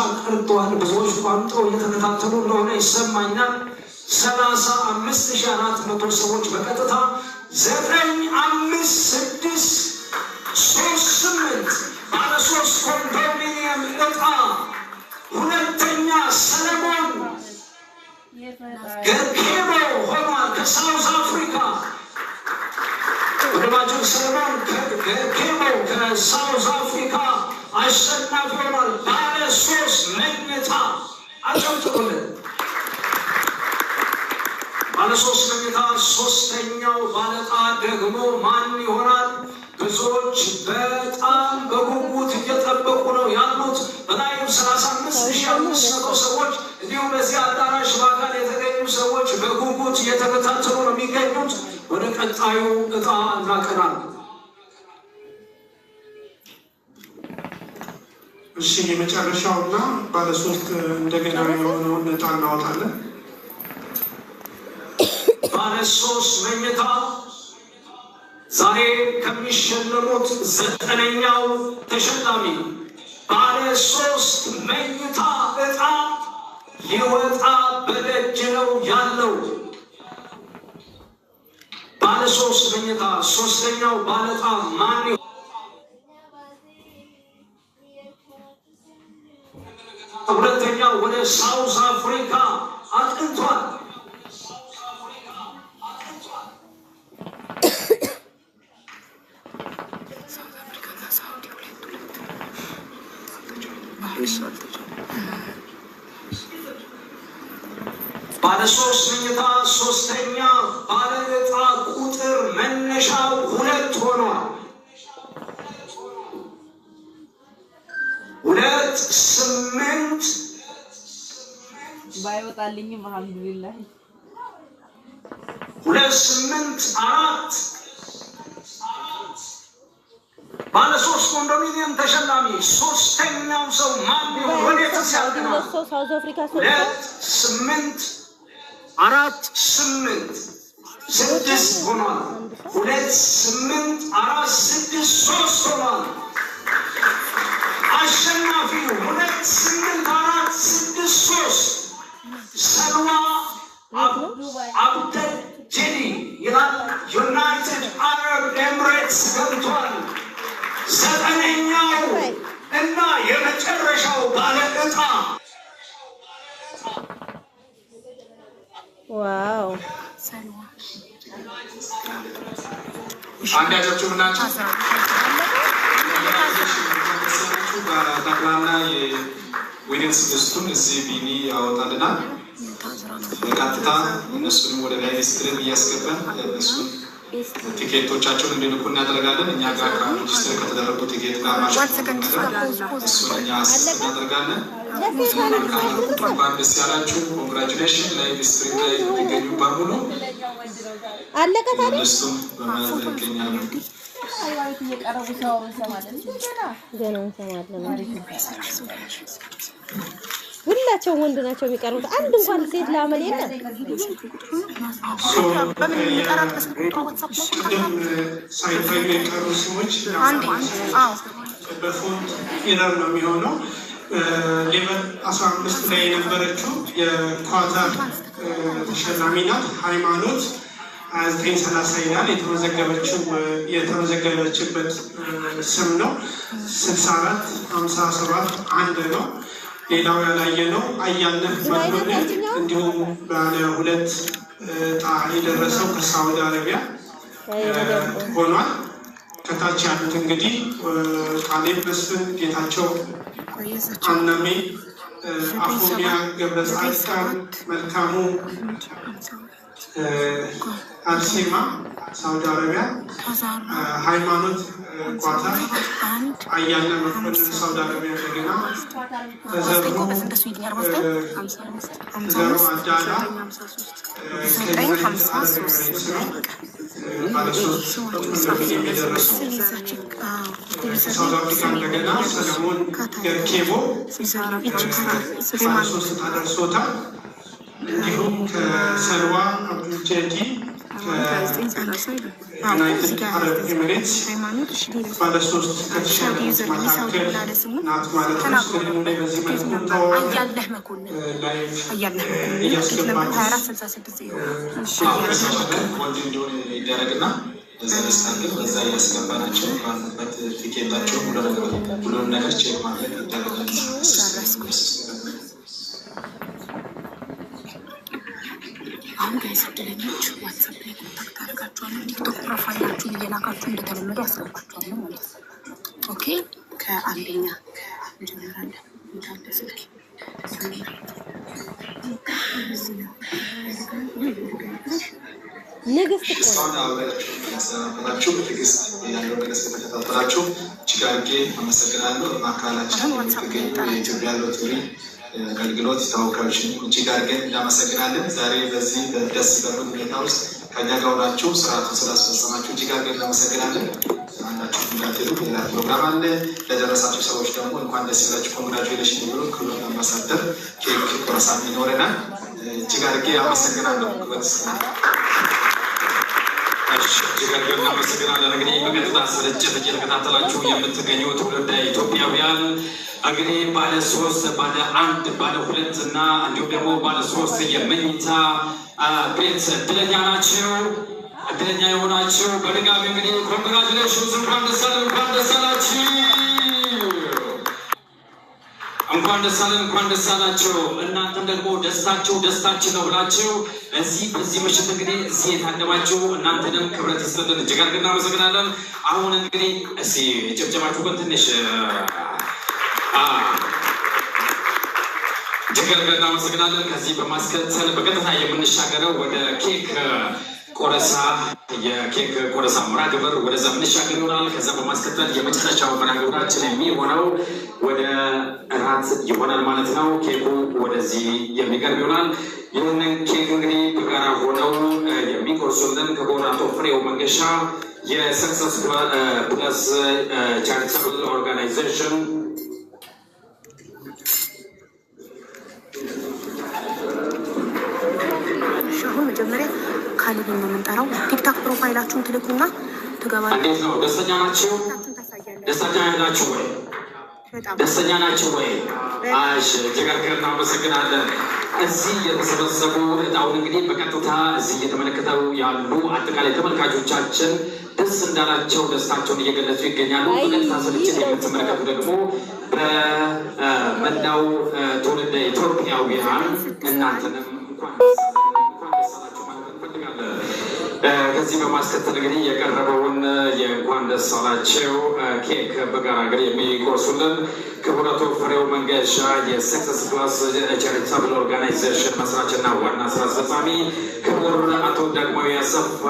አቅርቷል። ብዙዎች ቋንቋው እየተከታተሉ እንደሆነ ይሰማኛል። 35,400 ሰዎች በቀጥታ 95638 ባለ 3 ኮንዶሚኒየም ዕጣ ሁለተኛ ሰለሞን ገርኬቦ ሆኗል ከሳውዝ አፍሪካ። ወደማቸው ሰለሞን ገርኬቦ ከሳውዝ አፍሪካ አሸናፊ ሆኗል። ባለ 3 መኝታ አጨብጭቡልን። ባለ 3 መኝታ ሶስተኛው ባለዕጣ ደግሞ ማን ይሆናል? ብዙዎች በጣም በጉጉት እየጠበቁ ነው ያሉት። በላዩ 35,500 ሰዎች እንዲሁም በዚህ አዳራሽ በአካል የተገኙ ሰዎች በጉጉት እየተከታተሉ ነው የሚገኙት። ወደ ቀጣዩ ዕጣ እናቀናለን። እሺ የመጨረሻውና ባለ 3 እንደገና የሆነውን ዕጣ እናወጣለን። ባለ 3 መኝታ ዛሬ ከሚሸለሙት 9ኛው ተሸላሚ ባለ 3 መኝታ ዕጣ ሊወጣ በደጅ ነው ያለው። ባለ 3 መኝታ ሶስተኛው ባለዕጣ ማን? ሁለተኛው ወደ ሳውዝ አፍሪካ አቅንቷል። ባለ 3 መኝታ ሶስተኛ ባለዕጣ ቁጥር መነሻው 2 ሆኗል። 28 ባይወጣልኝም አልሐምዱሊላህ 284 ባለ 3 ኮንዶሚኒየም ተሸላሚ ሶስተኛው ሰው ማን ቢሆን? ወዴት ሲያልቅና 2,8,4,8,6 ሆኗል። 2,8,4,6,3 ሆኗል። አሸናፊው 2,8,4,6,3 ሰልዋ አብደል ጀዲ ይላል። ዩናይትድ አረብ ኤምሬትስ ገብቷል። 9ኛው እና የመጨረሻው ባለዕጣ ዋው! አንድ ያጨብጭቡ ናቸው። ጠቅላላ የዊነርስ ሊስቱን እዚህ ቢኒ ያወጣልናል። በቀጥታ እነሱንም ወደ ላይ ስክሪን እያስገባን እነሱን ቲኬቶቻቸውን እንዲልኩ እናደርጋለን። እኛ ጋር ሬጅስተር ከተደረጉ ቲኬት ጋር እሱን እኛ እናደርጋለን። እንኳን ደስ ያላችሁ። ኮንግራጁሌሽን። ላይ ስትሪም ላይ የሚገኙ በሙሉ እነሱም በማለት ይገኛሉ። ሁላቸውም ወንድ ናቸው የሚቀርቡት። አንድ እንኳን ሴት ለአመል የለም። ሳይፋይ የቀሩ ሰዎች በፎንት ኢረር ነው የሚሆነው። ሌቨል 15 ላይ የነበረችው የኳታር ተሸላሚ ናት። ሃይማኖት 2930 ይላል። የተመዘገበችበት ስም ነው። 6457 1 ነው። ሌላው ያላየ ነው አያነህ መኮንን እንዲሁም ባለ 2 ዕጣ የደረሰው ከሳውዲ አረቢያ ሆኗል። ከታች ያሉት እንግዲህ ካሌብ መስፍን፣ ጌታቸው አናሜ፣ አፎሚያ ገብረጻድቃን፣ መልካሙ አርሴማ ሳውዲ አረቢያ፣ ሃይማኖት ኳታር፣ አያለ መኮንን ሳውዲ አረቢያ፣ እንደገና ተዘሩ አዳላ ሳውዲ አፍሪካ፣ እንደገና ሰለሞን ገርኬቦ 3 ተደርሶታል። እንዲሁም ከሰልዋ አብዱልጀዲ ዩናይትድ አረብ ኤሚሬትስ ባለ 3 ከተሸነፉት መካከል ናት ማለት ነው። ስክሪኑ ላይ በዚህ መልኩ እያስገባን ወንድ እንዲሆን ይደረግና በዛ ደስታንግል በዛ እያስገባናቸው ባሉበት ቲኬታቸው ሁሉንም ነገር ቼክ ማድረግ ይደረጋል። አሁን ጋይስ እድለኞች ዋትስአፕ ላይ ኮንታክት አድርጋችኋለሁ። ቲክቶክ ፕሮፋይላችሁን እየላካችሁ እንደተለመደ ያስገባችኋለሁ ማለት ነው። ኦኬ ከአንደኛ እንጀምራለን። እንዳለ ስልክ ንግስት እስካሁን አብራችሁ ስለነበራችሁ በትዕግስት ያለው ነገር ስለተከታተላችሁ እጅግ አድርጌ አመሰግናለሁ። በአካላችን የምትገኙ የኢትዮጵያ ሎተሪ አገልግሎት ተወካዮችን እጅግ አድርገን እናመሰግናለን። ዛሬ በዚህ ደስ በሚል ሁኔታ ውስጥ ከኛ ጋር ሆናችሁ ስርዓቱን ስላስፈጸማችሁ እጅግ አድርገን እናመሰግናለን። አንዳችሁ እንዳትሉ ሌላ ፕሮግራም አለ። ለደረሳችሁ ሰዎች ደግሞ እንኳን ደስ ያላችሁ ኮንግራቹሌሽን ብሎ ክብር አምባሳደር ኬክ ቆረሳም ይኖረናል። እጅግ አድርጌ አመሰግናለሁ። እጅግ አድርገን እናመሰግናለን። እንግዲህ በቀጥታ ስርጭት እየተከታተላችሁ የምትገኙ ትውልደ ኢትዮጵያውያን እንግዲህ ባለ 3 ባለ 1 ባለ 2 እና እንዲሁም ደግሞ ባለ 3 የመኝታ ቤት እድለኛ ናቸው። እድለኛ የሆናችሁ በድጋሚ እንግዲህ ኮንግራቹሌሽንስ እንኳን ደስ አለን፣ እንኳን ደስ አላችሁ፣ እንኳን ደስ አለን፣ እንኳን ደስ አላችሁ። እናንተም ደግሞ ደስታችሁ ደስታችን ነው ብላችሁ እዚህ በዚህ ምሽት እንግዲህ እዚህ የታደማችሁ እናንተንም ክብረት ይስጥልን። እጅግ አድርገን እናመሰግናለን። አሁን እንግዲህ እስኪ ጭብጨባችሁ ግን ትንሽ እጅግ አድርገን እናመሰግናለን። ከዚህ በማስከተል በቀጥታ የምንሻገረው ወደ ኬክ ቆረሳ የኬክ ቆረሳ መርሃ ግብር ወደዛ የምንሻገር ይሆናል። ከዛ በማስከተል የመጨረሻው መርሃ ግብራችን የሚሆነው ወደ እራት ይሆናል ማለት ነው። ኬኩ ወደዚህ የሚቀርብ ይሆናል። ይህንን ኬክ እንግዲህ በጋራ ሆነው የሚቆርሱልን ክቡር አቶ ፍሬው መንገሻ የሰክሰስ ፕለስ ቻሪታብል ኦርጋናይዜሽን መጀመሪያ ካሊብ ነው የምንጠራው። ቲክቶክ ፕሮፋይላችሁን ትልኩና ትገባላችሁ። እንዴት ነው? ደስተኛ ናችሁ? ደስተኛ ናችሁ ወይ? ደስተኛ ናችሁ ወይ? እሺ፣ እጅግ አድርገን እናመሰግናለን። እዚህ የተሰበሰቡ እጣውን እንግዲህ በቀጥታ እዚህ እየተመለከተው ያሉ አጠቃላይ ተመልካቾቻችን ደስ እንዳላቸው ደስታቸውን እየገለጹ ይገኛሉ። በቀጥታ ስርጭት የምትመለከቱ ደግሞ በመላው ትውልደ ኢትዮጵያውያን እናንተንም እንኳን ደስ አላችሁ ማለት እንፈልጋለን። ከዚህ በማስከተል እንግዲህ የቀረበውን የእንኳን ደስ አላችሁ ኬክ በጋራ እንግዲህ የሚቆርሱልን ክቡር አቶ ፍሬው መንገሻ የሰክሰስ ፕለስ ቻሪታብል ኦርጋናይዜሽን መስራችና ዋና ስራ አስፈጻሚ፣ ክቡር አቶ ዳግማዊ አሰፋ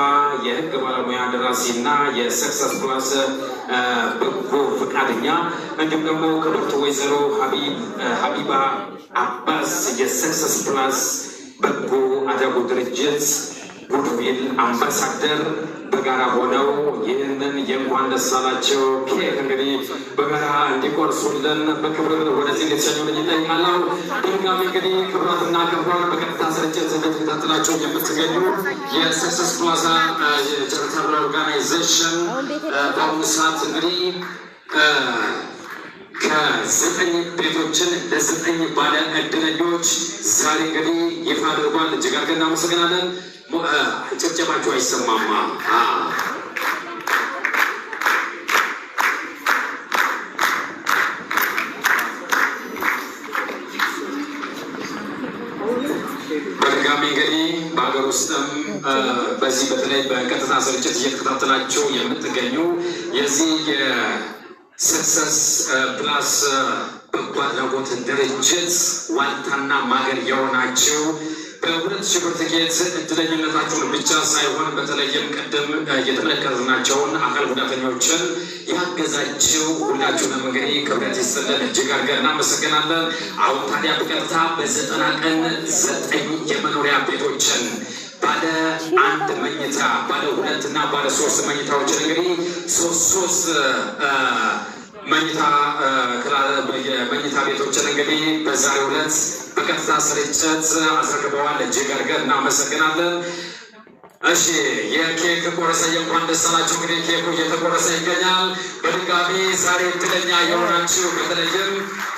የህግ ባለሙያ ደራሲና የሰክሰስ ፕለስ በጎ ፈቃደኛ፣ እንዲሁም ደግሞ ክብርት ወይዘሮ ሀቢባ አባስ የሰክሰስ ፕለስ በጎ አድራጎት ድርጅት ጉድዊል አምባሳደር በጋራ ሆነው ይህንን የእንኳን ደስ አላችሁ ኬክ እንግዲህ በጋራ እንዲቆርሱልን በክብር ወደዚህ እንድትሸኙልኝ እጠይቃለሁ። ድጋሚ እንግዲህ ክብራትና ክብሯን በቀጥታ ስርጭት እንደተከታተላችሁ የምትገኙ የሰክሰስ ፕላዛ ቻሪታብል ኦርጋናይዜሽን በአሁኑ ሰዓት እንግዲህ ከ9 ቤቶችን ለ9 ባለ እድለኞች ዛሬ እንግዲህ ይፋ አድርጓል። እጅግ አድርገን እናመሰግናለን። ጭብጨባችሁ አይሰማማ? በድጋሚ እንግዲህ በሀገር ውስጥም በዚህ በተለይ በቀጥታ ስርጭት እየተከታተላችሁ የምትገኙ የዚህ የሰክሰስ ፕላስ በጎ አድራጎት ድርጅት ዋልታና ማገር የሆናችሁ በ2000 ብር ትኬት እድለኝነታችሁን ብቻ ሳይሆን በተለይም ቅድም የተመለከትናቸውን አካል ጉዳተኞችን ያገዛችሁ ሁላችሁንም እንግዲህ ክብረት ይስጥልን። እጅግ አድርገን እናመሰግናለን። አሁን ታዲያ በቀጥታ በ90 ቀን 9 የመኖሪያ ቤቶችን ባለ 1 መኝታ፣ ባለ 2 እና ባለ 3 መኝታዎችን እንግዲህ ሶስት መኝታ ቤቶችን እንግዲህ በዛሬው ዕለት በቀጥታ ስርጭት አስረክበዋል። እጅግ አድርገን እናመሰግናለን። እሺ የኬክ ቆረሰ እንኳን ደስ አላችሁ። እንግዲህ ኬኩ እየተቆረሰ ይገኛል። በድጋሚ ዛሬ እድለኛ የሆናችሁ በተለይም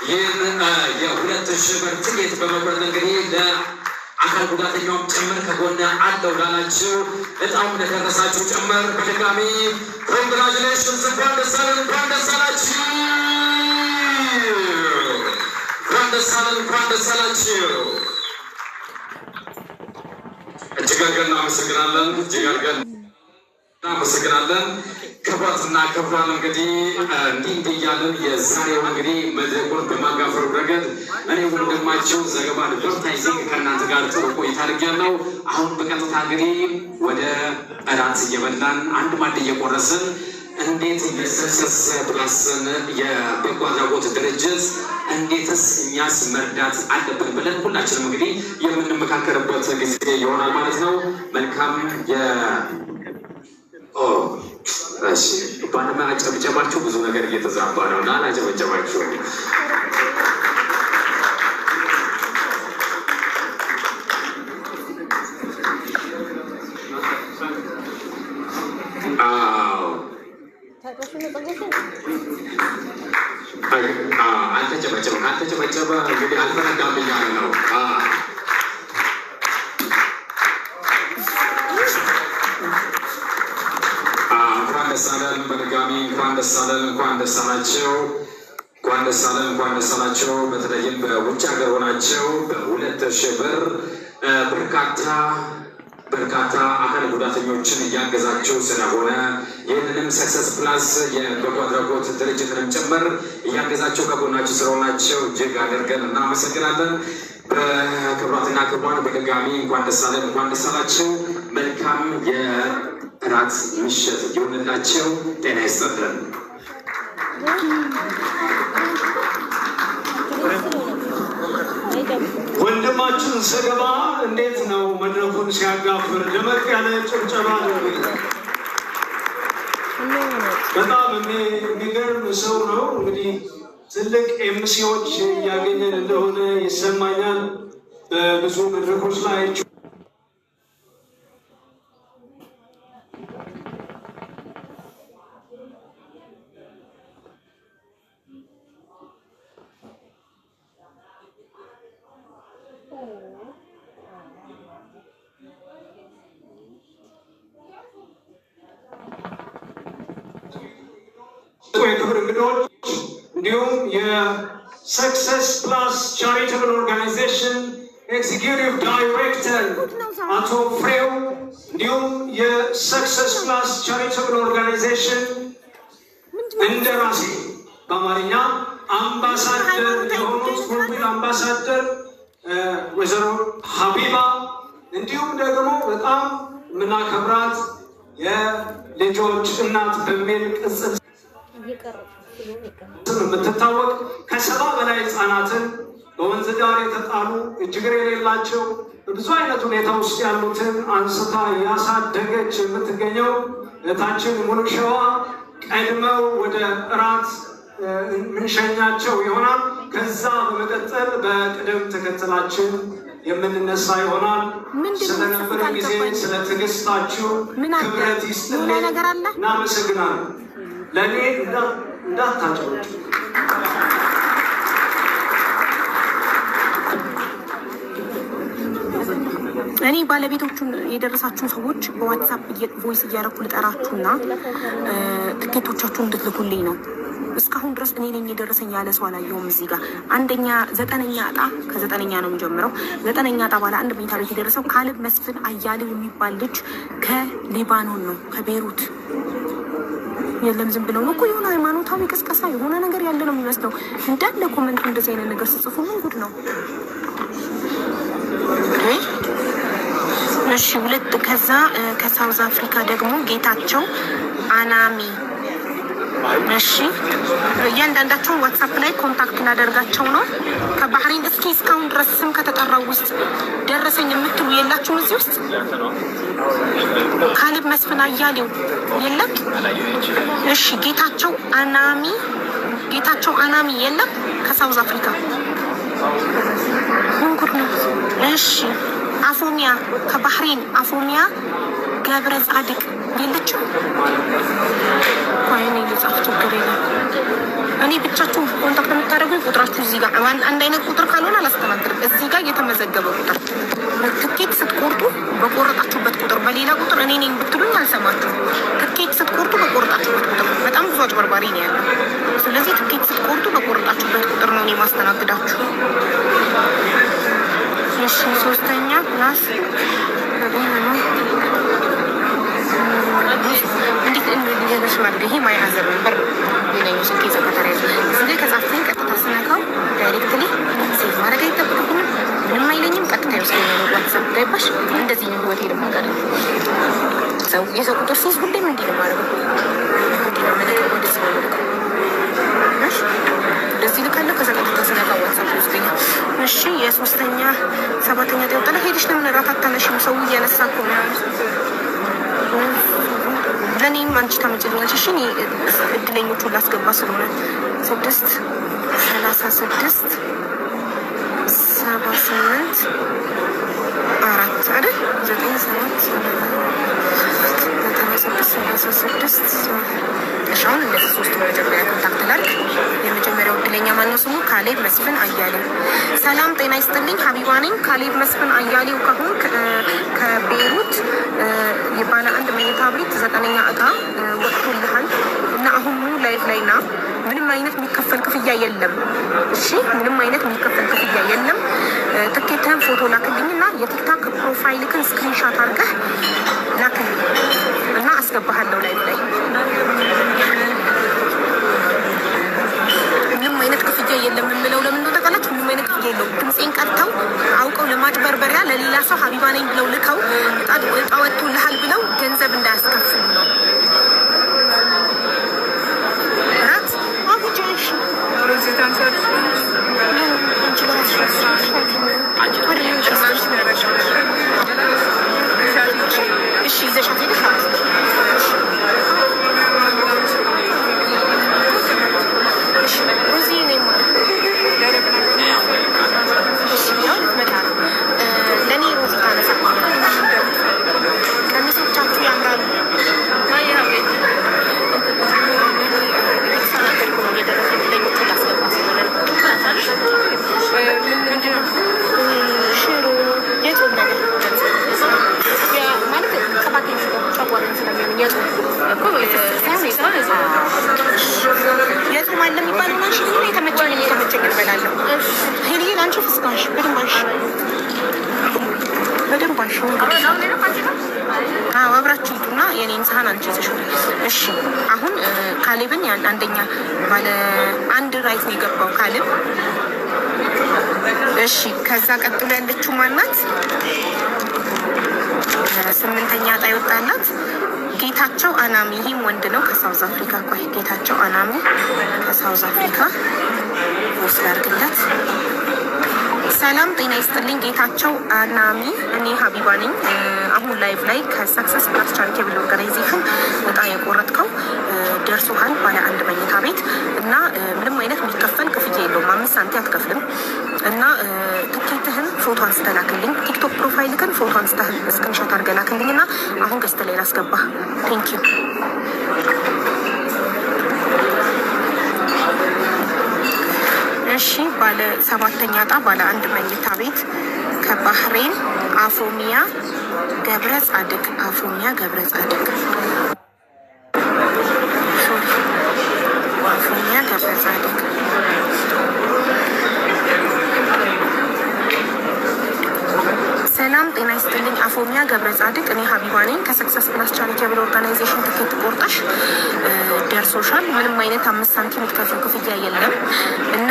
ይህን የ2000 ብር ትኬት በመቁረጥ እንግዲህ ለአካል ጉዳተኛውም ጭምር ከጎን አለው ላላችሁ እጣውም ለደረሳችሁ ጭምር በድጋሚ ኮንግራጁሌሽንስ እንኳን ደስ አለን፣ እንኳን ደስ አላችሁ፣ እንኳን ደስ አለን፣ እንኳን ደስ አላችሁ። እጅግ አድርገን እናመሰግናለን። እጅግ አድርገን እናመሰግናለን። ክብራትና ክብራን እንግዲህ እንዲህ እያለን የዛሬው እንግዲህ መድረኩን በማጋፈሩ ረገድ እኔ ወንድማችሁ ዘገባ አድቨርታይዚንግ ከእናንተ ጋር ጥሩ ቆይታ አድርጌያለሁ። አሁን በቀጥታ እንግዲህ ወደ እራት እየበላን አንድ ማዕድ እየቆረስን እንዴት የሰክሰስ ፕላስን የበጎ አድራጎት ድርጅት እንዴትስ እኛስ መርዳት አለብን ብለን ሁላችንም እንግዲህ የምንመካከርበት ጊዜ ይሆናል ማለት ነው። መልካም ባለማ አጨብጨባችሁ ብዙ ነገር እየተዛባ ነው እና አላጨበጨባችሁ። አልተጨበጨበ ካልተጨበጨበ እንግዲህ አልፈነዳም እያለ ነው። እንኳን ደስ አለን። በድጋሚ እንኳን ደስ አለን፣ እንኳን ደስ አላቸው፣ እንኳን ደስ አለን፣ እንኳን ደስ አላቸው። በተለይም በውጭ ሀገር ሆናቸው በ2000 ብር በርካታ አካል ጉዳተኞችን እያገዛቸው ስለሆነ ይህንንም ሰክሰስ ፕላስ የበጎ አድራጎት ድርጅትንም ጭምር እያገዛቸው ከጎናቸው ስለሆናቸው እጅግ አድርገን እናመሰግናለን። በክብራትና ክብሯን በድጋሚ እንኳን ደስ አለን፣ እንኳን ደስ አላቸው። መልካም የእራት ምሽት ይሁንላቸው። ጤና ይስጥልን። ወንድማችን ዘገባ እንዴት ነው መድረኩን ሲያጋፍር ደመቅ ያለ ጭብጨባ ነው። በጣም የሚገርም ሰው ነው። እንግዲህ ትልቅ ኤምሲዎች እያገኘን እንደሆነ ይሰማኛል። በብዙ መድረኮች ላይ የክብር እንግዶች እንዲሁም የሰክሰስ ፕላስ ቻሪታብል ኦርጋናይዜሽን ኤግዚኪዩቲቭ ዳይሬክተር አቶ ፍሬው እንዲሁም የሰክሰስ ፕላስ ቻሪታብል ኦርጋናይዜሽን እንደራሴ በአማርኛ አምባሳደር የሆኑት ኮሚል አምባሳደር ወይዘሮ ሀቢባ እንዲሁም ደግሞ በጣም የምናከብራት የልጆች እናት በሚል ቅጽል የምትታወቅ ከ70 በላይ ህፃናትን በወንዝ ዳር የተጣሉ እጅግር የሌላቸው በብዙ አይነት ሁኔታ ውስጥ ያሉትን አንስታ ያሳደገች የምትገኘው እህታችን ሙሉ ሸዋ ቀድመው ወደ እራት ምንሸኛቸው ይሆናል። ከዛ በመቀጠል በቅደም ተከተላችን የምንነሳ ይሆናል። ስለነበረ ጊዜ ስለ ትዕግስታችሁ ክብረት ይስጥልኝ። እናመሰግናለን። ለእኔ እንዳታጨሩት እኔ ባለቤቶቹን የደረሳችሁን ሰዎች በዋትሳፕ ቮይስ እያደረኩ ልጠራችሁና ትኬቶቻችሁን እንድትልኩልኝ ነው። እስካሁን ድረስ እኔ ነኝ የደረሰኝ ያለ ሰው አላየሁም። እዚህ ጋር 9ኛ ዕጣ ከ9ኛ ነው የሚጀምረው። 9ኛ ዕጣ ባለ አንድ መኝታ ቤት የደረሰው ካሌብ መስፍን አያሌው የሚባል ልጅ ከሊባኖን ነው፣ ከቤይሩት። የለም ዝም ብለው ነው እኮ የሆነ ሃይማኖታዊ ቅስቀሳ የሆነ ነገር ያለ ነው የሚመስለው። እንዳለ ኮመንቱ እንደዚህ አይነት ነገር ስጽፉ ምን ጉድ ነው? እሺ ሁለት ከዛ ከሳውዝ አፍሪካ ደግሞ ጌታቸው አናሚ። እሺ እያንዳንዳቸውን ዋትሳፕ ላይ ኮንታክት ላደርጋቸው ነው። ከባህሬን እስኪ እስካሁን ድረስ ስም ከተጠራው ውስጥ ደረሰኝ የምትሉ የላችሁም? እዚህ ውስጥ ካሌብ መስፍን አያሌው የለም? እሺ ጌታቸው አናሚ የለም? ከሳውዝ አፍሪካ ምን ጉድ ነው? እሺ አፎሚያ ከባህሬን አፎሚያ ገብረ ጻድቅ የለችም። ወይኔ ልጻፍ ችግር የለም። እኔ ብቻችሁ ኮንታክት የምታደርጉኝ ቁጥራችሁ እዚህ ጋር አንድ አይነት ቁጥር ካልሆነ አላስተናግድም። እዚህ ጋር የተመዘገበ ቁጥር ትኬት ስትቆርጡ በቆረጣችሁበት ቁጥር፣ በሌላ ቁጥር እኔ ነኝ ብትሉኝ አልሰማችሁም። ትኬት ስትቆርጡ በቆረጣችሁበት ቁጥር። በጣም ብዙ አጭበርባሪ ነው ያለው። ስለዚህ ትኬት ስትቆርጡ በቆረጣችሁበት ቁጥር ነው እኔ ማስተናግዳችሁ። እሺ 3ኛ ክላስ እንዴት እንደዚህ ማለት ይሄ ማይሀዘር ነበር ሌላኛ ስልክ የዘጋታሪ እዚህ ከጻፍኩኝ ቀጥታ ስነካው ዳይሬክትሊ ሴቭ ማድረግ አይጠብቅብኝም። ምንም አይለኝም። ቀጥታ ይወስደኛል ዋትስአፕ ገባሽ? እንደዚህ ነው ህይወቴ ልማቀር ሰው የሰው ቁጥር ሴዝ ሁሌም እንዲህ ነው ማድረግ እንዲህ ነው መለከ ወደዚህ ነው መለከ እንደዚህ ልካለሁ። ከዛ ቀጥታ ስነካው ዋትስአፕ ይወስደኛል። እሺ የ3ኛ 7ኛ ተወጣለ ሄድሽ ለምን እራት አታነሽም? ሰው እያነሳ እኮ ነው። ለኔም አንቺ ታመጭልኛለሽ። እሺ እኔ እድለኞቹን ላስገባ ስለሆነ 6 36 78 4 አይደል 9 7 96 እሻውን እንደዚህ 3 መጀመሪያ ኮንታክት ላድርግ። የመጀመሪያው እድለኛ ማነው? ስሙ ካሌብ መስፍን አያሌው። ሰላም ጤና ይስጥልኝ፣ ሀቢባ ነኝ። ካሌብ መስፍን አያሌው ከሆን ከቤይሩት የባለ 1 መኝታ ቤት 9ኛ እጣ ወጥቶልሃል እና አሁን ላይቭ ላይ ና። ምንም አይነት የሚከፈል ክፍያ የለም። እሺ ምንም አይነት የሚከፈል ክፍያ የለም። ትኬትህን ፎቶ ላክልኝና የቲክታክ ፕሮፋይልክን ስክሪንሻት አድርገህ ላክልኝ እና አስገባሃለሁ ላይቭ ላይ። ምንም አይነት ክፍያ የለም የምለው ለምን እንደሆነ ታውቃላችሁ? ምንም አይነት ክፍያ የለውም። ድምፄን ቀርተው አውቀው ለማጭበርበሪያ ለሌላ ሰው ሀቢባ ነኝ ብለው ልከው እጣ ወጥቶልሃል ብለው ገንዘብ እንዳያስከፍሉ ነው። እሺ ይዘሻት ሄደሽ ሮዚ ነኝ ለእኔ ሮዚ ታነሳ ቀሚሶቻችሁ ያምራሉ። ሽሮ የጾም ነገር ማለት ቅባት ጨጓራን ስለሚያምን የጾም አለ የሚባለው ናሽ የተመቸኝ እበላለሁ። ሄልዬ ለአንቺ ፍስካሽ በደንብ አንሺ አብራችሁ ሂዱና የኔን ሳህን አንቺ ይዘሽው። እሺ አሁን ካሌብን ያን አንደኛ ባለ 1 ራይት ነው የገባው ካሌብ። እሺ ከዛ ቀጥሎ ያለችው ማናት? 8ኛ ዕጣ ይወጣላት ጌታቸው አናሚ። ይህም ወንድ ነው ከሳውዝ አፍሪካ። ቆይ ጌታቸው አናሚ ከሳውዝ አፍሪካ ወስድ አድርግለት። ሰላም ጤና ይስጥልኝ ጌታቸው አናሚ፣ እኔ ሀቢባ ነኝ። አሁን ላይቭ ላይ ከሰክሰስ ፕላስ ቻሪቴብል ኦርጋናይዜሽን እጣ የቆረጥከው ደርሶሃል ባለ 1 መኝታ ቤት እና ምንም አይነት የሚከፈል ክፍያ የለውም። 5 ሳንቲም አትከፍልም እና ትኬትህን ፎቶ አንስተህ ላክልኝ። ቲክቶክ ፕሮፋይልህን ፎቶ አንስተህ ስክሪንሾት አድርገህ ላክልኝ እና አሁን ገዝተህ ላይ ላስገባ። ቴንኪዩ። እሺ ባለ 7ኛ ዕጣ ባለ 1 መኝታ ቤት ከባህሬን አፎሚያ ገብረ ጻድቅ። አፎሚያ ገብረ ጻድቅ አፎሚያ ገብረ ጻድቅ። ሰላም ጤና ይስጥልኝ አፎሚያ ገብረ ጻድቅ፣ እኔ ሀቢባ ነኝ ከሰክሰስ ፕላስ ቻሪቴብል ኦርጋናይዜሽን። ትኬት ቆርጠሽ ደርሶሻል። ምንም አይነት 5 ሳንቲም የምትከፍይው ክፍያ የለም እና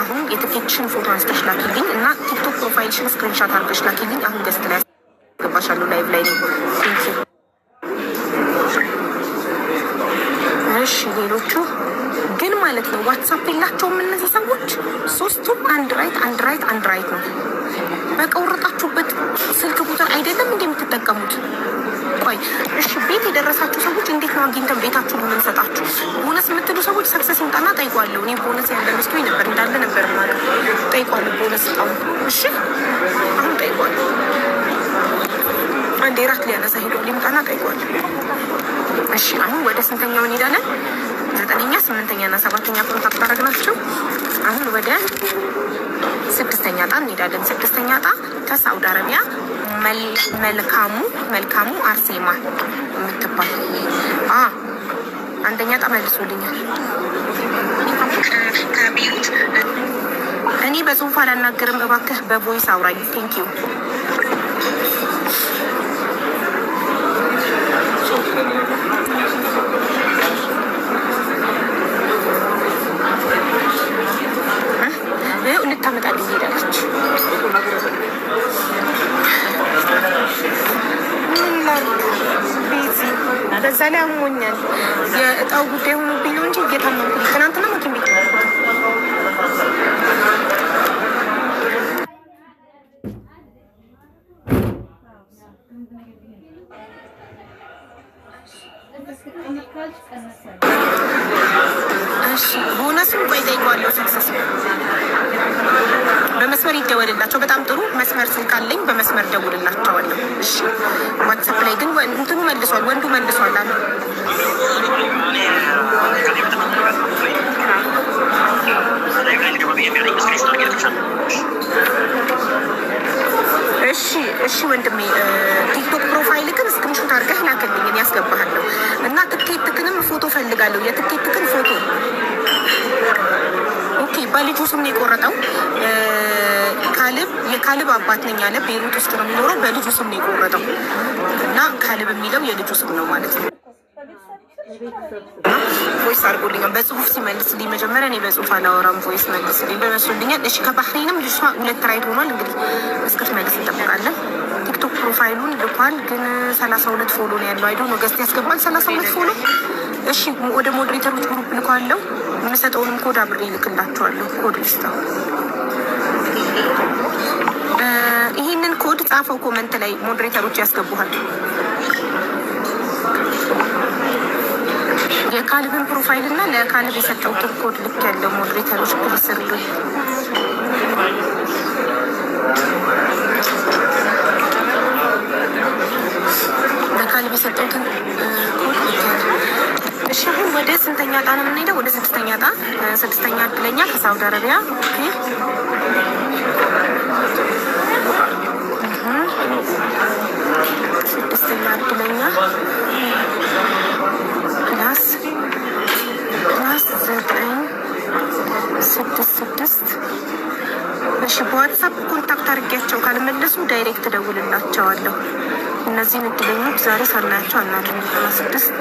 አሁን የትኬትሽን ፎቶ አንስተሽ ላኪልኝ እና ቲክቶክ ፕሮፋይልሽን ስክሪንሻት አድርገሽ ላኪልኝ። አሁን ገስት ላይ ያስገባሻለሁ ላይቭ ላይ ነው። ቴንኪዩ። እሺ ሌሎቹ ግን ማለት ነው ዋትሳፕ የላቸውም እነዚህ ሰዎች። 3ቱም አንድ ራይት ነው። በቀውረጣችሁበት ስልክ ቁጥር አይደለም እንዴ የምትጠቀሙት? ቆይ እሺ ቤት የደረሳችሁ ሰዎች እንዴት ነው አግኝተን ቤታችሁ ነው የምንሰጣችሁ? ቦነስ የምትሉ ሰዎች ሰክሰስ ይምጣና ጠይቋለሁ። እኔ ቦነስ ያለ መስሎኝ ነበር እንዳለ ነበር ማለት ጠይቋለሁ። ቦነስ ጣው እሺ አሁን ጠይቋለሁ። አንዴ ራት ሊያነሳ ሄዶ ሊምጣና ጠይቋል። እሺ አሁን ወደ ስንተኛው እንሄዳለን? 9ኛ 8ኛ እና 7ኛ ኮንታክት አደረግናቸው። አሁን ወደ 6ኛ ዕጣ እንሄዳለን። 6ኛ ዕጣ ከሳውዲ አረቢያ መልካሙ አርሴማ የምትባል አንደኛ ዕጣ መልሶልኛል። ከቤሩት እኔ በጽሁፍ አላናገርም፣ እባክህ በቮይስ አውራኝ። ቴንኪዩ ልታመጣልኝ ሄዳለች። በዛ ላይ አሞኛል። የእጣው ጉዳይ ሆኖብኝ ነው እንጂ እየታመምኩኝ ትናንትና መኪን ቤት ቦነሱን ቆይ ጠይቀዋለሁ። ሰክሰስ በመስመር ይደወልላቸው። በጣም ጥሩ መስመር ስልክ አለኝ፣ በመስመር ደውልላቸዋለሁ። እሺ ዋትሳፕ ላይ ግን እንትኑ መልሷል፣ ወንዱ መልሷል አሉ። እሺ ወንድሜ ቲክቶክ ፕሮፋይል ግን ስክሪንሾት አድርገህ ላክልኝ፣ ያስገባሃለሁ እና ትኬትክንም ፎቶ ፈልጋለሁ። የትኬትክን ፎቶ ኦኬ። በልጁ ስም ነው የቆረጠው። የካልብ አባት ነኝ ያለ ቤሩት ውስጥ ነው የሚኖረው። በልጁ ስም ነው የቆረጠው እና ካልብ የሚለው የልጁ ስም ነው ማለት ነው። ቮይስ አድርጎልኛል በጽሁፍ ሲመልስልኝ፣ መጀመሪያ እኔ በጽሁፍ አላወራም፣ ቮይስ መልስልኝ በመስሉልኛል። እሺ ከባህሬንም ልጅ 2 ራይት ሆኗል። እንግዲህ እስክትመልስ እንጠብቃለን። ቲክቶክ ፕሮፋይሉን ልኳል፣ ግን 32 ፎሎ ነው ያለው። አይዶ ነው ገስት ያስገባል 32 ፎሎ። እሺ ወደ ሞዴሬተሮች ግሩፕ ልኳለሁ። የምሰጠውንም ኮድ አብሬ ልክላቸዋለሁ። ኮድ ልስጠው። ይህንን ኮድ ጻፈው ኮመንት ላይ ሞዴሬተሮች ያስገቡሃል። የካልብን ፕሮፋይል እና ለካልብ የሰጠውትን ኮድ ልክ ያለው ሞዴሬተሮች ፕሊስርሉኝ። ለካልብ የሰጠውትን ኮድ ልክ ያለው። እሺ አሁን ወደ ስንተኛ ዕጣ ነው የምንሄደው? ወደ 6ኛ ዕጣ። 6ኛ እድለኛ ከሳውዲ አረቢያ። ኦኬ 6ኛ እድለኛ ፕላስ 966. እሺ በዋትሳፕ ኮንታክት አድርጌያቸው ካልመለሱ ዳይሬክት ደውልላቸዋለሁ። እነዚህን እድለኞች ዛሬ ሳናያቸው አናድርም። 96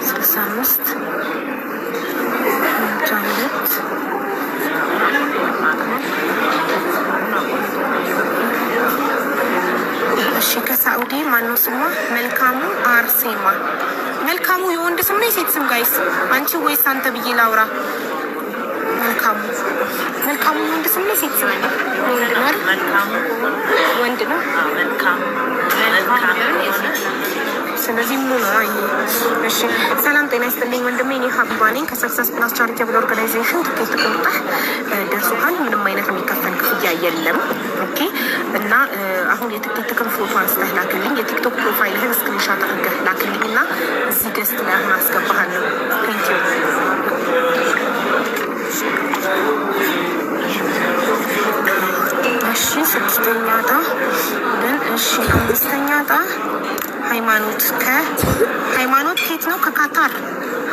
65 ጃንለት እሺ ከሳኡዲ ማነው ስሟ? መልካሙ አርሴማ። መልካሙ የወንድ ስም ነው የሴት ስም? ጋይስ አንቺ ወይስ አንተ ብዬ ላውራ? መልካሙ የወንድ ስም ነው የሴት ስም? ወንድ ነው። ስለዚህ ምን ነው ይሄ? እሺ ሰላም ጤና ይስጥልኝ ወንድሜ፣ እኔ ሀቢባ ነኝ ከሰክሰስ ፕላስ ቻሪቴብል ኦርጋናይዜሽን። ትኬት ቆርጠህ ደርሶሃል። ምንም አይነት የሚከፈል ክፍያ የለም። ኦኬ እና አሁን የትኬትክን ፎቶ አንስተህ ላክልኝ። የቲክቶክ ፕሮፋይልህን ስክሪንሻት አድርገህ ላክልኝ እና እዚህ ገስት ላይ አሁን አስገባሃለሁ። ቴንኪዩ። እሺ 6ኛ ዕጣ ግን እሺ 5ኛ ዕጣ ሃይማኖት ከየት ነው? ከካታር።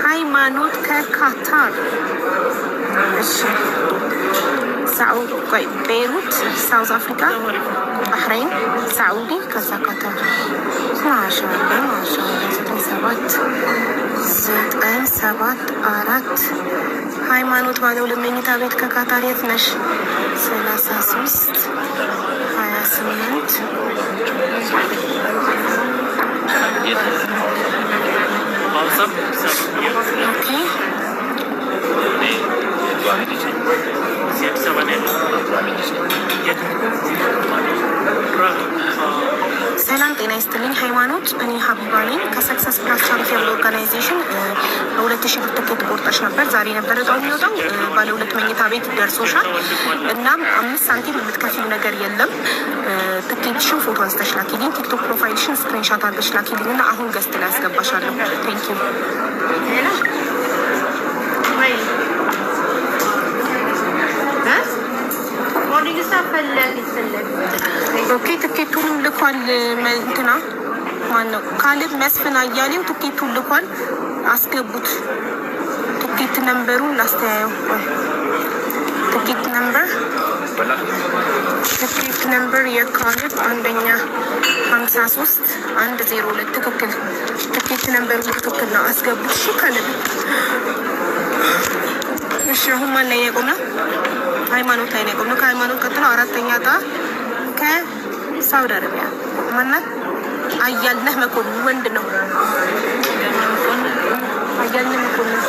ሃይማኖት ከካታር። እሺ ሳዑዲ ቤይሩት፣ ሳውዝ አፍሪካ፣ ባህሬን፣ ሳዑዲ፣ ከዛ ካታር። ማሻአላ 974 ሃይማኖት ባለው ለመኝታ ቤት ከካታር የት ነሽ? 33 28 ኦኬ ሰላም ጤና ይስጥልኝ ሃይማኖት። እኔ ሀቢባ ነኝ ከሰክሰስ ፕላስ ቻሪቴብል ኦርጋናይዜሽን በ2000 ብር ትኬት ቆርጠሽ ነበር። ዛሬ ነበር እጣው የሚወጣው። ባለ 2 መኝታ ቤት ደርሶሻል። እናም 5 ሳንቲም የምትከፊው ነገር የለም። ትኬትሽን ፎቶ አንስተሽ ላኪልኝ፣ ቲክቶክ ፕሮፋይልሽን ስክሪንሻት አድርገሽ ላኪልኝ እና አሁን ገስት ላይ ያስገባሻለሁ። ቴንክ ዩ። ኦኬ ትኬቱንም ልኳል። እንትና ማነው ካሌብ መስፍን አያሌው ትኬቱን ልኳል። አስገቡት። ትኬት ነምበሩን ላስተያየው። ትኬት ነምበር የካሌብ አንደኛ 53 102 ትክክል። ትኬት ነምበሩ ትክክል ነው። አስገቡት። እሺ ካሌብ። እሺ አሁን ማን ላይ ያቆምነው? ሃይማኖት ላይ ያቆምነው። ከሃይማኖት ቀጥሎ 4ኛ ዕጣ ከሳውዲ አረቢያ ማናት? አያልነህ መኮንን ወንድ ነው። አያልነህ መኮንን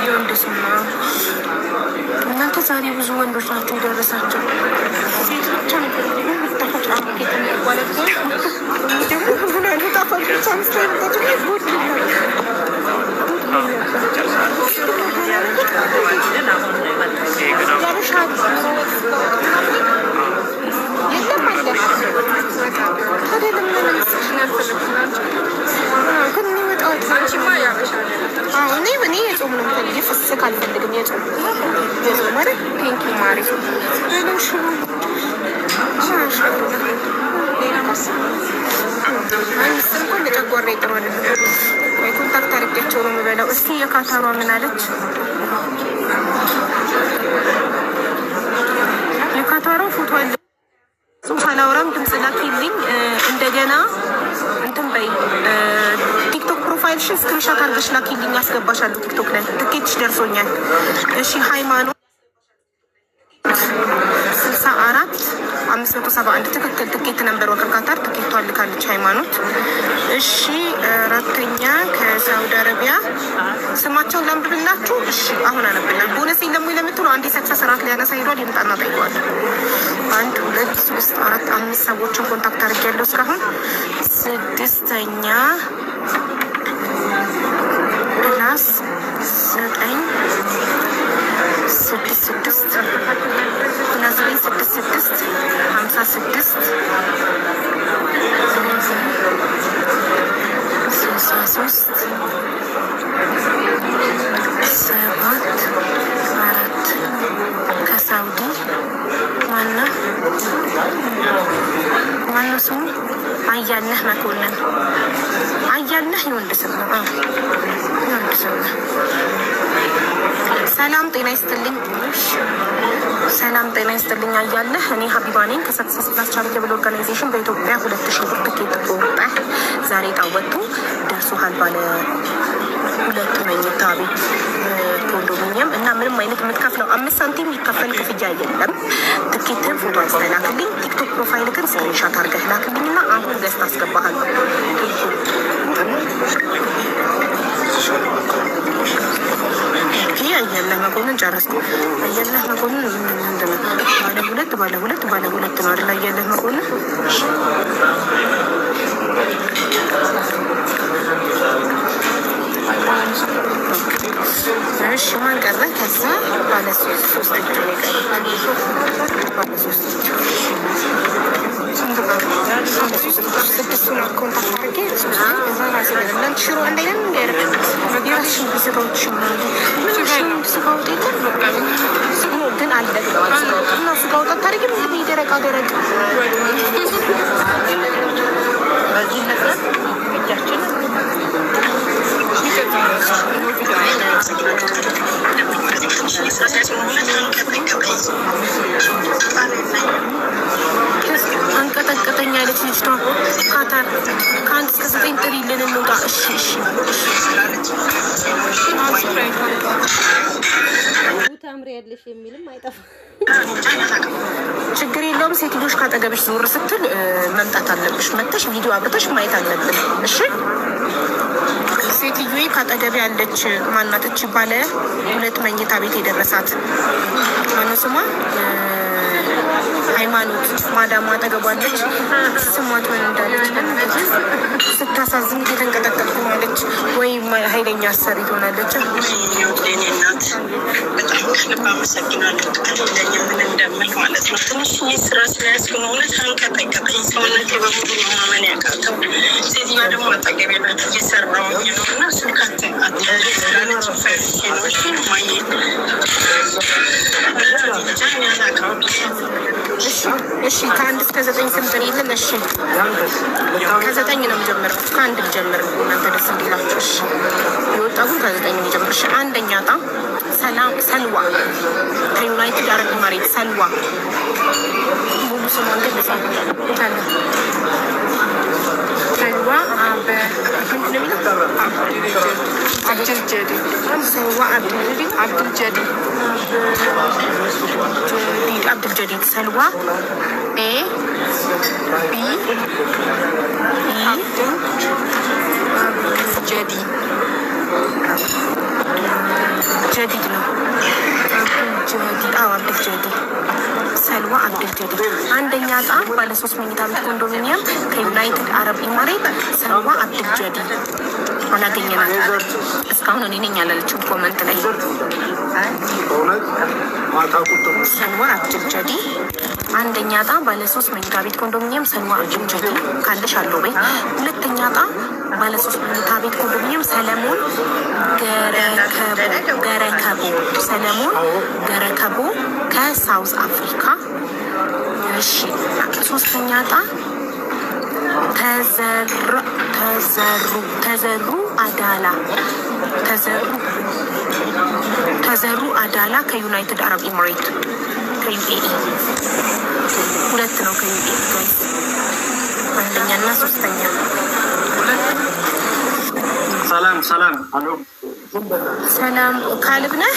ወንድ ስም ነው። እናንተ ዛሬ ብዙ ወንዶች ናቸው የደረሳቸው። ሴት ብቻ ነበር ተፈጫ ኬትን ያቋለበት ደግሞ ሁሉ አንዱ ጣፋጭ ሳንስታ ይመጣችሁ ጉድ ነው። እኔ የጾም ነው የምፈልግ፣ ፍስክ አልፈልግም። የጾም ማለት ቴንኪ ማሪ አንስም ኮን ለጨጓራ ጥሩ አይደለም። ወይ ኮንታክት አድርጌያቸው ነው የምበላው። እስቲ የካታሯ ምን አለች? የካታሯ ፎቶ አለ። ሳላወራም ድምፅ ላኪልኝ። እንደገና እንትን በይ ቲክቶክ ፕሮፋይልሽን ስክሪንሻት አድርገሽ ላኪልኝ። ያስገባሻለሁ ቲክቶክ ላይ። ትኬትሽ ደርሶኛል። እሺ ሃይማኖት 64 571 ትክክል። ትኬት ነበር ወከካታር ትኬቷ ልካለች ሃይማኖት። እሺ 4ኛ ከሳውዲ አረቢያ ስማቸውን ላንብብላችሁ። እሺ አሁን አነብላል። ቦነስ የለም ወይ ለምትሉ አንዴ ሰክሰስ ራት ሊያነሳ ሄዷል። ይምጣና ጠይቋል። 1 2 3 4 5 ሰዎችን ኮንታክት አድርጌያለሁ እስካሁን። 6ኛ ፕላስ 9 6 ናዝሬ 6 56 63 7 4 ከሳውዲ ማነው ስሙ? አያልነህ መኮንን። አያልነህ የወንድ ስም ነው። የወንድ ስም ነው። ሰላም ጤና ይስጥልኝ። ሰላም ጤና ይስጥልኝ። አያለህ እኔ ሀቢባ ነኝ ከሰክሰስ ፕላስ ቻሪቴብል ኦርጋናይዜሽን በኢትዮጵያ 2000 ብር ትኬት ቆርጠ ዛሬ ጣወጡ ደርሶሃል ባለ 2 መኝታ ቤት ኮንዶሚኒየም እና ምንም አይነት የምትከፍለው 5 ሳንቲም የሚከፈል ክፍያ የለም። ትኬትን ፎቶ አንስተህ ላክልኝ፣ ቲክቶክ ፕሮፋይልህን ስክሪንሻት አድርገህ ላክልኝ እና አሁን ገዝት አስገባሃለሁ። አያለህ መኮንን ጨረስኩ። አያለህ መኮንን ምንድነው? ባለ ሁለት ነው አይደል? አያለህ መኮንን እሺ ማን ቀረ? ከዛ ባለ 3 እጅ ነው የቀረው። ባለ 3 እጅ ስድስቱን ኮንታክት አድርጌ ሽሮ እንደገና እንዲያደርግ የራስሽን ስጋዎች ስጋውጥ ግን አለ እና ስጋውጥ አታደርጊም? እንግዲህ ደረቅ በዚህ ነገር እጃችን አንቀጠቀጠኝ ያለች ልጅቷ ካታር ከ1 እስከ 9 ጥሪልን እንውጣ። እሺ ታምሪ ያለሽ የሚልም አይጠፋም። ችግር የለውም። ሴት ልጆች ካጠገብሽ ዞር ስትል መምጣት አለብሽ። መተሽ ቪዲዮ አብርተሽ ማየት አለብን። እሺ ሴትዮዬ ካጠገብ ያለች ማናተች ባለ 2 መኝታ ቤት የደረሳት ማነው ስሟ? ሃይማኖት ማዳሟ አጠገቧለች። ስሟት ምን እንዳለች ስታሳዝን እየተንቀጠቀጥኩ ማለች። ወይም ኃይለኛ አሰሪ ትሆናለች። የኔ እናት በጣም ከልብ አመሰግናለሁ። ትክክለኛ ምን እንደምል ማለት ነው። ትንሽ ስራ ስለያዝኩ ነው እውነት አንቀጠቀጠኝ። ሰውነቴ በሙሉ ማመን ያቃተው። ሴትዮዋ ደግሞ አጠገቤ ናት እየሰራሁኝ ነው እና ስልካት አትላለች ፈርቼ ነው እሺ ማየ እሺ ከአንድ እስከ 9 ስንት ነው የለም? እሺ ከ9 ነው የምጀምረው። ከአንድ ልጀምር እናንተ ደስ እንዲላችሁ። እሺ የወጣው ግን ከ9 ነው የምጀምረው። እሺ አንደኛ ዕጣ ሰልዋ ከዩናይትድ አረብ ኤሚሬት ሰልዋ ሙሉ ስሟን ግን ሰልዋ አብዱልጀዲድ ሰልዋ ጀዲድ ነው። አብዱልጀዲድ ሰልዋ አብዱልጀዲድ አንደኛ ዕጣ ባለ 3 መኝታ ቤት ኮንዶሚኒየም ከዩናይትድ አረብ ኤሚሬት ሰልዋ አብዱልጀዲድ አላገኘናትም እስካሁን። እኔ ነኝ ያላለችው ኮመንት ላይ ሰልዋ አብዱልጀዲድ አንደኛ ዕጣ ባለ 3 መኝታ ቤት ኮንዶሚኒየም ሰልዋ አብዱልጀዲድ ካለሽ አለው በይ። ሁለተኛ ዕጣ ባለ 3 መኝታ ቤት ኮንዶሚኒየም ሰለሞን ገረከቦ ከሳውዝ አፍሪካ። እሺ ሶስተኛ ዕጣ ተዘሩ አዳላ ከዩናይትድ አረብ ኤሚሬት ከዩኤኢ 2 ነው ከዩኤኢ ጋይስ አንደኛ እና ሶስተኛ። ሰላም አሎ ሰላም ካሊብ ነህ?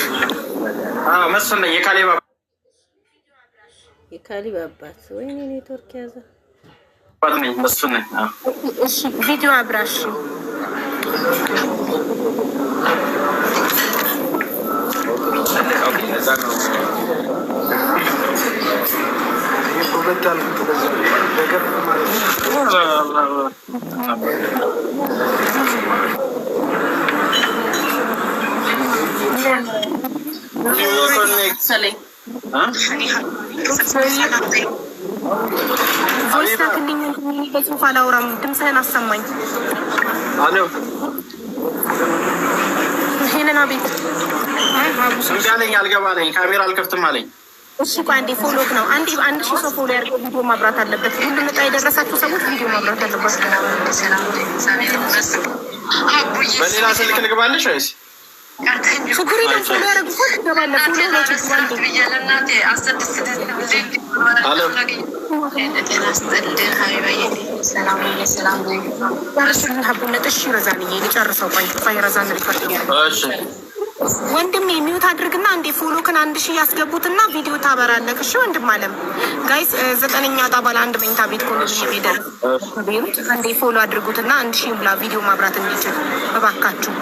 አዎ መስፍን ነኝ። የካሊብ አባት ወይኔ ኔትወርክ ያዘ አባት ነኝ። መስፍን ነኝ። እሺ ቪዲዮ አብራሽ ኦኬ እዛ ነው ቮይስ ላክልኝ። በጽሁፍ አላውራም። ድምፅህን አሰማኝ። አሎ ይሄንን አቤት እምቢ አለኝ። አልገባ አለኝ። ካሜራ አልከፍትም አለኝ። እሺ ቆይ አንዴ ፎሎክ ነው። አንድ ሺህ ሰው ፎሎ ያድርገው። ቪዲዮ ማብራት አለበት። ሁሉም ዕጣ የደረሳችሁ ሰዎች ቪዲዮ ማብራት አለበት። በሌላ ስልክ ልግባለሽ ወይስ ችግር የለም። ፎሎ ያደረጉ ትገባለህ። ፎሎ ነው ችግር ሀቡነት። እሺ ረዛንዬ ልጨርሰው። ቆይ ረዛን ሪፈርድ ወንድም የሚዩት አድርግና አንዴ ፎሎክን 1000 ያስገቡትና ቪዲዮ ታበራለህ። እሺ ወንድም አለም ጋይስ 9ኛ ዕጣ ባለ 1 መኝታ ቤት ኮንዶሚኒየም ሄደር ቤሩት አንዴ ፎሎ አድርጉትና 1000 ብላ ቪዲዮ ማብራት እንዲችል እባካችሁ።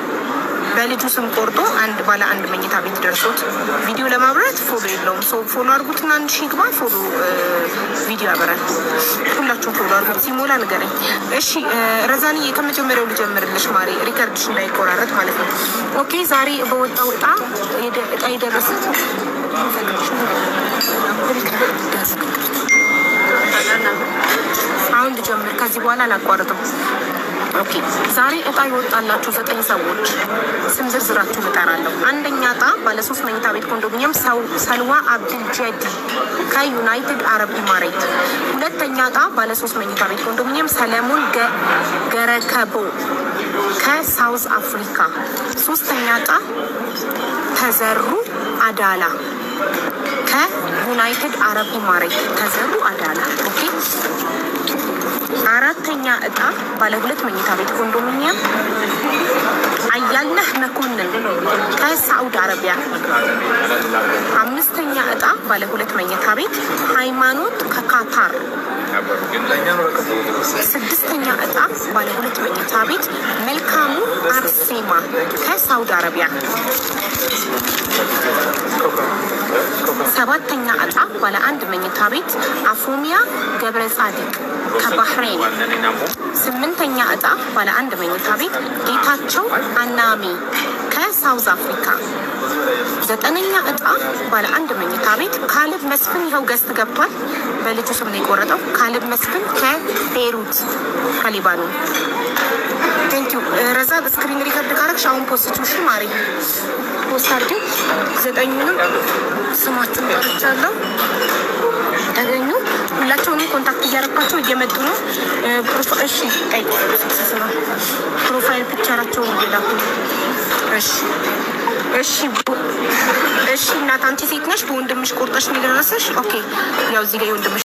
በልጁ ስም ቆርጦ አንድ ባለ 1 መኝታ ቤት ደርሶት ቪዲዮ ለማብራት ፎሎ የለውም። ሶ ፎሎ አድርጉትና 1000 ግባ ፎሎ ቪዲዮ ያበራል። ሁላችሁም ፎሎ አድርጉት። ሲሞላ ንገረኝ እሺ። ረዛንዬ ከመጀመሪያው ልጀምርልሽ ማሪ፣ ሪከርድሽ እንዳይቆራረጥ ማለት ነው። ኦኬ ዛሬ በወጣው ዕጣ የደረሰ አሁን ልጀምር። ከዚህ በኋላ አላቋርጥም። ኦኬ ዛሬ ዕጣ ይወጣላችሁ 9 ሰዎች ስም ዝርዝራችሁን እጠራለሁ። አንደኛ ዕጣ ባለ 3 መኝታ ቤት ኮንዶሚኒየም ሰልዋ አብዱልጀዲድ ከዩናይትድ አረብ ኤሚሬት። ሁለተኛ ዕጣ ባለ 3 መኝታ ቤት ኮንዶሚኒየም ሰለሞን ገረከቦ ከሳውዝ አፍሪካ። ሶስተኛ ዕጣ ተዘሩ አዳላ ከዩናይትድ አረብ ኤሚሬት። ተዘሩ አዳላ ኦኬ። አራተኛ ዕጣ ባለ 2 መኝታ ቤት ኮንዶሚኒየም አያልነህ መኮንን ከሳዑዲ አረቢያ። አምስተኛ ዕጣ ባለ 2 መኝታ ቤት ሃይማኖት ከካታር ስድስተኛ እጣ ባለ 2 መኝታ ቤት መልካሙ አርሴማ ከሳውዲ አረቢያ። ሰባተኛ እጣ ባለ 1 መኝታ ቤት አፎሚያ ገብረ ጻዲቅ ከባህሬን። ስምንተኛ እጣ ባለ 1 መኝታ ቤት ጌታቸው አናሚ ከሳውዝ አፍሪካ። ዘጠነኛ እጣ ባለ 1 መኝታ ቤት ካልብ መስፍን ይኸው ገስት ገብቷል። በልጁ ስም ነው የቆረጠው። ካልብ መስፍን ከቤይሩት ከሊባኖን። ቴንኪዩ ረዛ ስክሪን ሪከርድ ካረግሽ አሁን ፖስት ማሪ ፖስት አድርጊው። 9ኙንም ስማችሁን ጠርቻለሁ። ተገኙ። ሁላቸውንም ኮንታክት እያደረኳቸው እየመጡ ነው። እሺ ቀይ ፕሮፋይል ፒክቸራቸውን ይላኩ። እሺ እናት አንቺ ሴት ነሽ። በወንድምሽ ቆርጠሽ ነው የደረሰሽ። ኦኬ ያው እዚህ ጋር የወንድምሽ